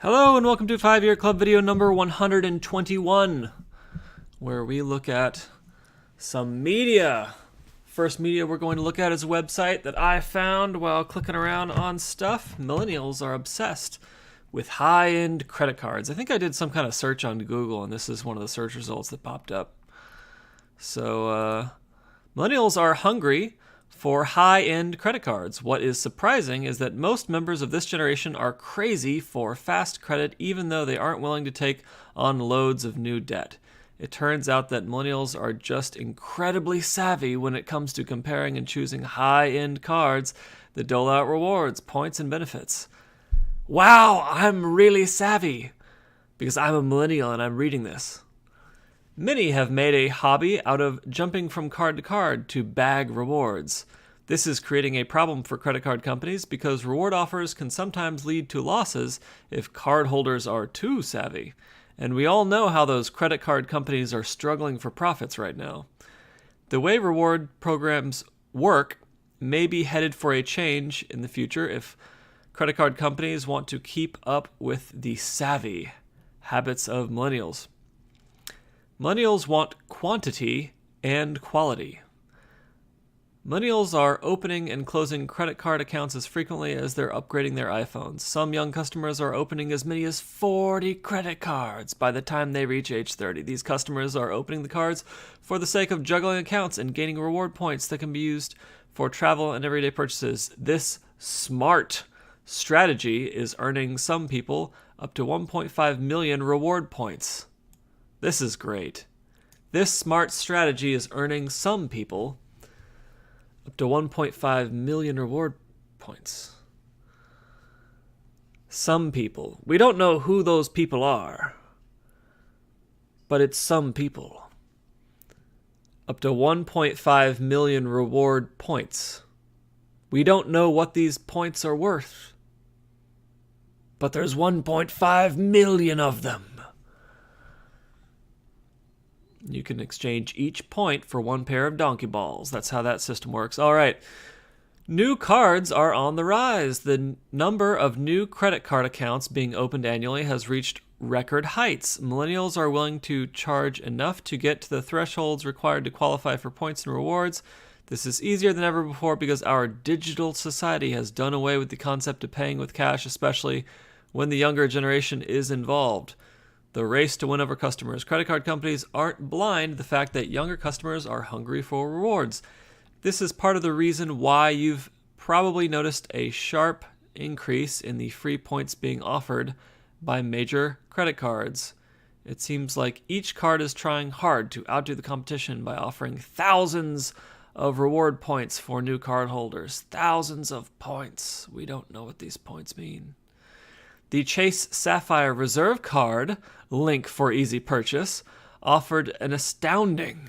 Hello and welcome to 5-Year Club video number 121, where we look at some media. First media we're going to look at is a website that I found while clicking around on stuff. Millennials are obsessed with high-end credit cards. I think I did some kind of search on Google, and this is one of the search results that popped up. So, millennials are hungry for high-end credit cards. What is surprising is that most members of this generation are crazy for fast credit, even though they aren't willing to take on loads of new debt. It turns out that millennials are just incredibly savvy when it comes to comparing and choosing high-end cards that dole out rewards, points, and benefits. Wow, I'm really savvy because I'm a millennial and I'm reading this. Many have made a hobby out of jumping from card to card to bag rewards. This is creating a problem for credit card companies because reward offers can sometimes lead to losses if cardholders are too savvy. And we all know how those credit card companies are struggling for profits right now. The way reward programs work may be headed for a change in the future if credit card companies want to keep up with the savvy habits of millennials. Millennials want quantity and quality. Millennials are opening and closing credit card accounts as frequently as they're upgrading their iPhones. Some young customers are opening as many as 40 credit cards by the time they reach age 30. These customers are opening the cards for the sake of juggling accounts and gaining reward points that can be used for travel and everyday purchases. This smart strategy is earning some people up to 1.5 million reward points. This is great. This smart strategy is earning some people up to 1.5 million reward points. Some people. We don't know who those people are, but it's some people. Up to 1.5 million reward points. We don't know what these points are worth, but there's 1.5 million of them. You can exchange each point for one pair of donkey balls. That's how that system works. All right. New cards are on the rise. The number of new credit card accounts being opened annually has reached record heights. Millennials are willing to charge enough to get to the thresholds required to qualify for points and rewards. This is easier than ever before because our digital society has done away with the concept of paying with cash, especially when the younger generation is involved. The race to win over customers. Credit card companies aren't blind to the fact that younger customers are hungry for rewards. This is part of the reason why you've probably noticed a sharp increase in the free points being offered by major credit cards. It seems like each card is trying hard to outdo the competition by offering thousands of reward points for new card holders. Thousands of points. We don't know what these points mean. The Chase Sapphire Reserve card, link for easy purchase, offered an astounding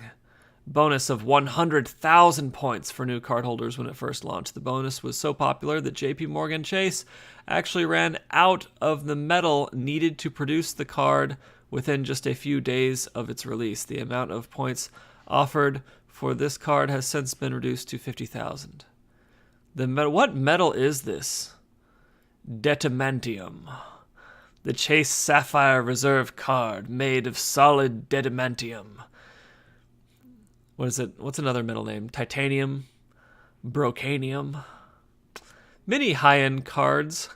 bonus of 100,000 points for new cardholders when it first launched. The bonus was so popular that JP Chase actually ran out of the metal needed to produce the card within just a few days of its release. The amount of points offered for this card has since been reduced to 50,000. What metal is this? Dedamantium. The Chase Sapphire Reserve card made of solid dedamantium. What is it? What's another metal name? Titanium? Brocanium? Many high-end cards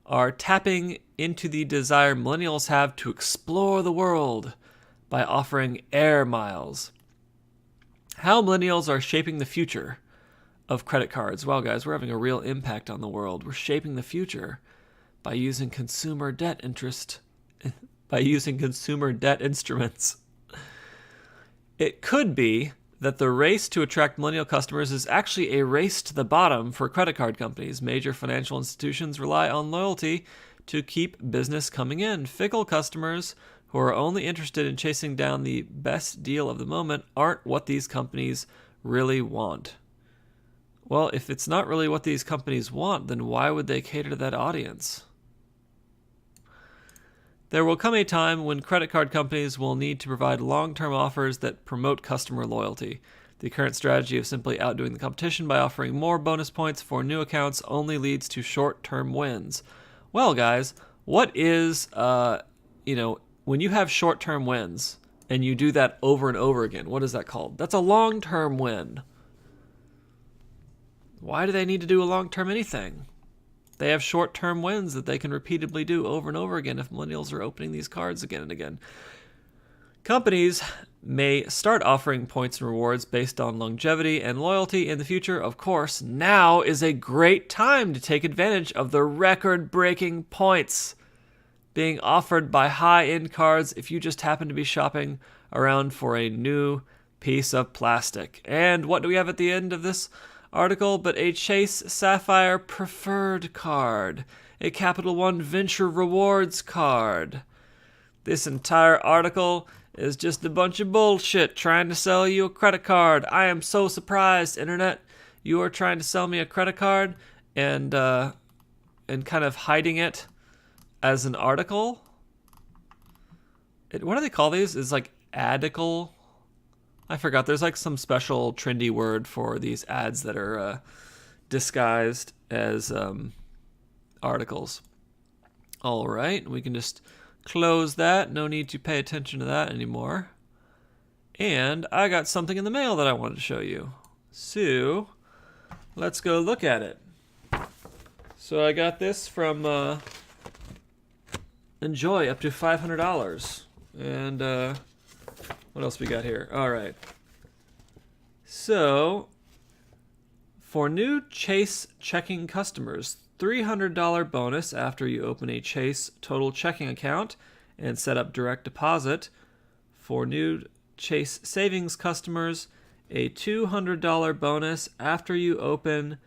are tapping into the desire millennials have to explore the world by offering air miles. How millennials are shaping the future of credit cards. Wow, guys, we're having a real impact on the world. We're shaping the future by using consumer debt instruments. It could be that the race to attract millennial customers is actually a race to the bottom for credit card companies. Major financial institutions rely on loyalty to keep business coming in. Fickle customers who are only interested in chasing down the best deal of the moment aren't what these companies really want. Well, if it's not really what these companies want, then why would they cater to that audience? There will come a time when credit card companies will need to provide long-term offers that promote customer loyalty. The current strategy of simply outdoing the competition by offering more bonus points for new accounts only leads to short-term wins. Well, guys, What is, when you have short-term wins and you do that over and over again, what is that called? That's a long-term win. Why do they need to do a long-term anything? They have short-term wins that they can repeatedly do over and over again if millennials are opening these cards again and again. Companies may start offering points and rewards based on longevity and loyalty in the future. Of course, now is a great time to take advantage of the record-breaking points being offered by high-end cards if you just happen to be shopping around for a new piece of plastic. And what do we have at the end of this article but a Chase Sapphire Preferred card, a Capital One Venture Rewards card. This entire article is just a bunch of bullshit trying to sell you a credit card. I am so surprised, Internet. You are trying to sell me a credit card and kind of hiding it as an article. What do they call these? It's like adical. I forgot. There's like some special trendy word for these ads that are disguised as articles. All right, we can just close that. No need to pay attention to that anymore. And I got something in the mail that I wanted to show you. So let's go look at it. So I got this from Enjoy, up to $500. And what else we got here? All right. So for new Chase checking customers, $300 bonus after you open a Chase Total checking account and set up direct deposit. For new Chase savings customers, a $200 bonus after you open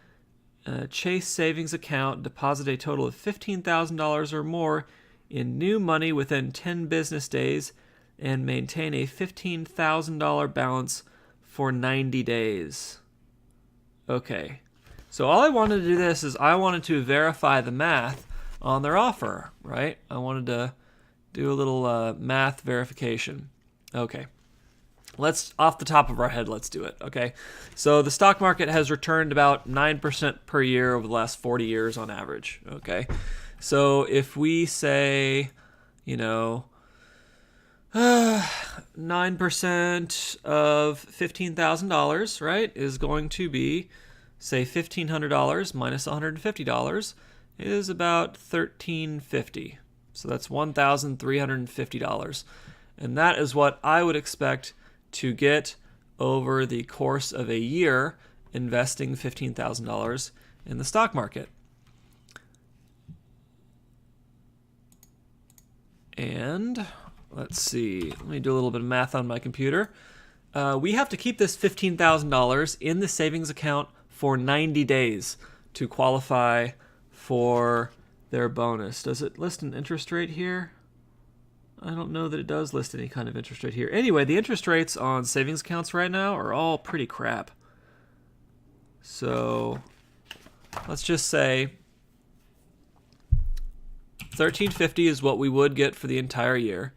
a Chase savings account, deposit a total of $15,000 or more in new money within 10 business days, and maintain a $15,000 balance for 90 days. Okay. So all I wanted to do this is I wanted to verify the math on their offer, right? I wanted to do a little math verification. Okay. Off the top of our head, let's do it, okay? So the stock market has returned about 9% per year over the last 40 years on average, okay? So if we say, 9% of $15,000, right, is going to be, say, $1,500 minus $150 is about $1,350. So that's $1,350. And that is what I would expect to get over the course of a year investing $15,000 in the stock market. And let's see, let me do a little bit of math on my computer. We have to keep this $15,000 in the savings account for 90 days to qualify for their bonus. Does it list an interest rate here? I don't know that it does list any kind of interest rate here. Anyway, the interest rates on savings accounts right now are all pretty crap. So let's just say $1,350 is what we would get for the entire year.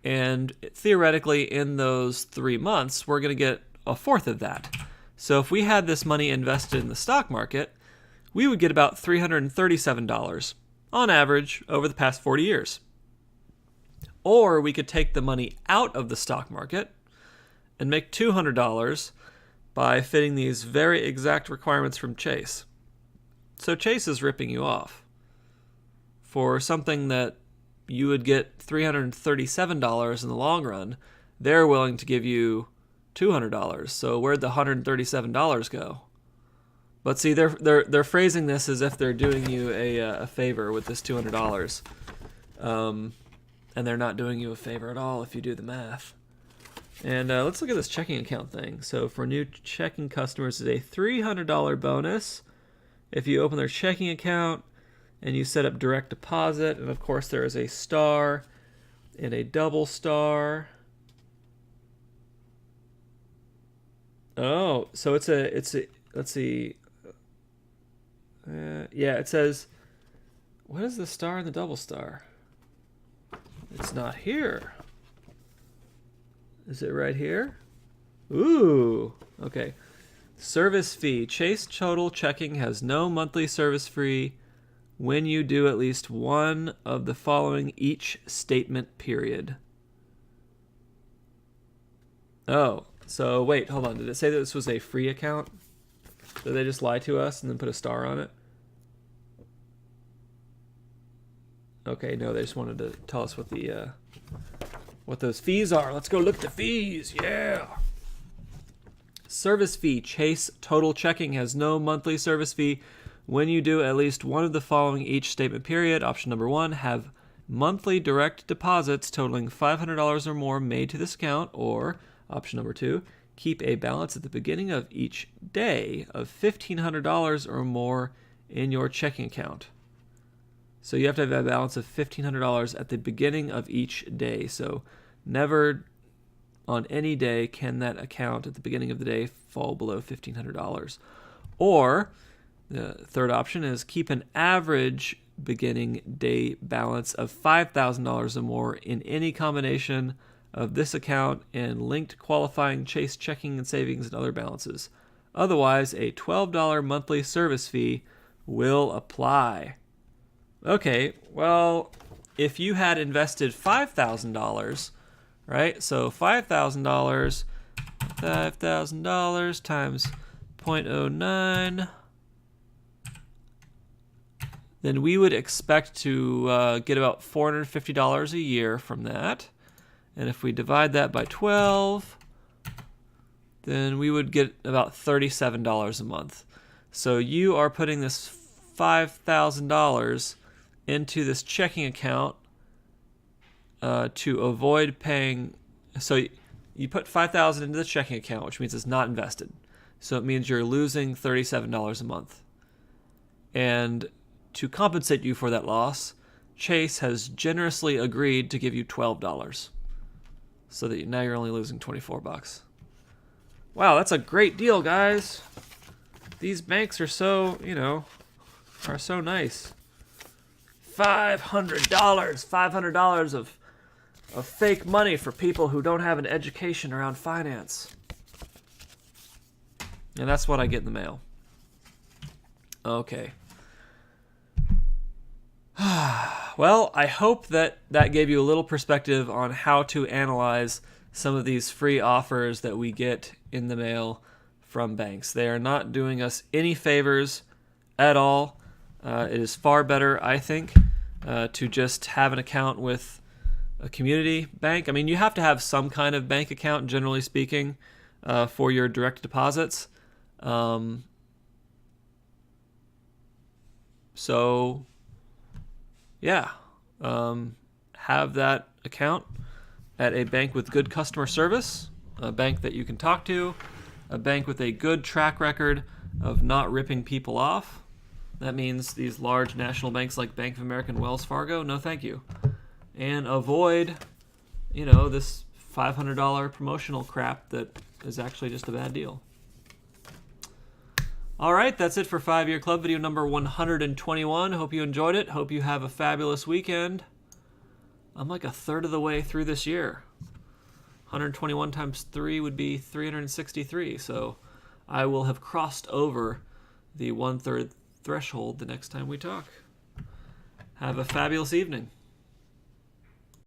And theoretically, in those 3 months, we're going to get a fourth of that. So if we had this money invested in the stock market, we would get about $337 on average over the past 40 years. Or we could take the money out of the stock market and make $200 by fitting these very exact requirements from Chase. So Chase is ripping you off. For something that you would get $337 in the long run, they're willing to give you $200. So where'd the $137 go? But see, they're phrasing this as if they're doing you a favor with this $200, and they're not doing you a favor at all if you do the math. And let's look at this checking account thing. So for new checking customers, it's a $300 bonus if you open their checking account and you set up direct deposit. And of course, there is a star and a double star. Oh, so it's a let's see. Yeah, it says, what is the star and the double star? It's not here. Is it right here? Ooh, okay. Service fee. Chase Total Checking has no monthly service fee when you do at least one of the following each statement period. Oh, so wait, hold on. Did it say that this was a free account? Did they just lie to us and then put a star on it? Okay, no, they just wanted to tell us what those fees are. Let's go look at the fees. Yeah. Service fee. Chase Total Checking has no monthly service fee when you do at least one of the following each statement period. Option number 1, have monthly direct deposits totaling $500 or more made to this account. Or option number 2, keep a balance at the beginning of each day of $1,500 or more in your checking account. So you have to have a balance of $1,500 at the beginning of each day. So never on any day can that account at the beginning of the day fall below $1,500. Or the third option is keep an average beginning day balance of $5,000 or more in any combination of this account and linked qualifying Chase checking and savings and other balances. Otherwise, a $12 monthly service fee will apply. Okay, well, if you had invested $5,000, right? So $5,000 times 0.09, then we would expect to get about $450 a year from that. And if we divide that by 12, then we would get about $37 a month. So you are putting this $5,000 into this checking account to avoid paying. So you put $5,000 into the checking account, which means it's not invested. So it means you're losing $37 a month. And to compensate you for that loss, Chase has generously agreed to give you $12. So that now you're only losing $24. Wow, that's a great deal, guys. These banks are so, are so nice. $500 of fake money for people who don't have an education around finance. And that's what I get in the mail. Okay. Well, I hope that gave you a little perspective on how to analyze some of these free offers that we get in the mail from banks. They are not doing us any favors at all. It is far better, I think, to just have an account with a community bank. I mean, you have to have some kind of bank account, generally speaking, for your direct deposits. So, yeah, have that account at a bank with good customer service, a bank that you can talk to, a bank with a good track record of not ripping people off. That means these large national banks like Bank of America and Wells Fargo, no thank you. And avoid, this $500 promotional crap that is actually just a bad deal. All right, that's it for 5-Year Club video number 121. Hope you enjoyed it. Hope you have a fabulous weekend. I'm like a third of the way through this year. 121 times 3 would be 363. So I will have crossed over the 1/3 threshold the next time we talk. Have a fabulous evening.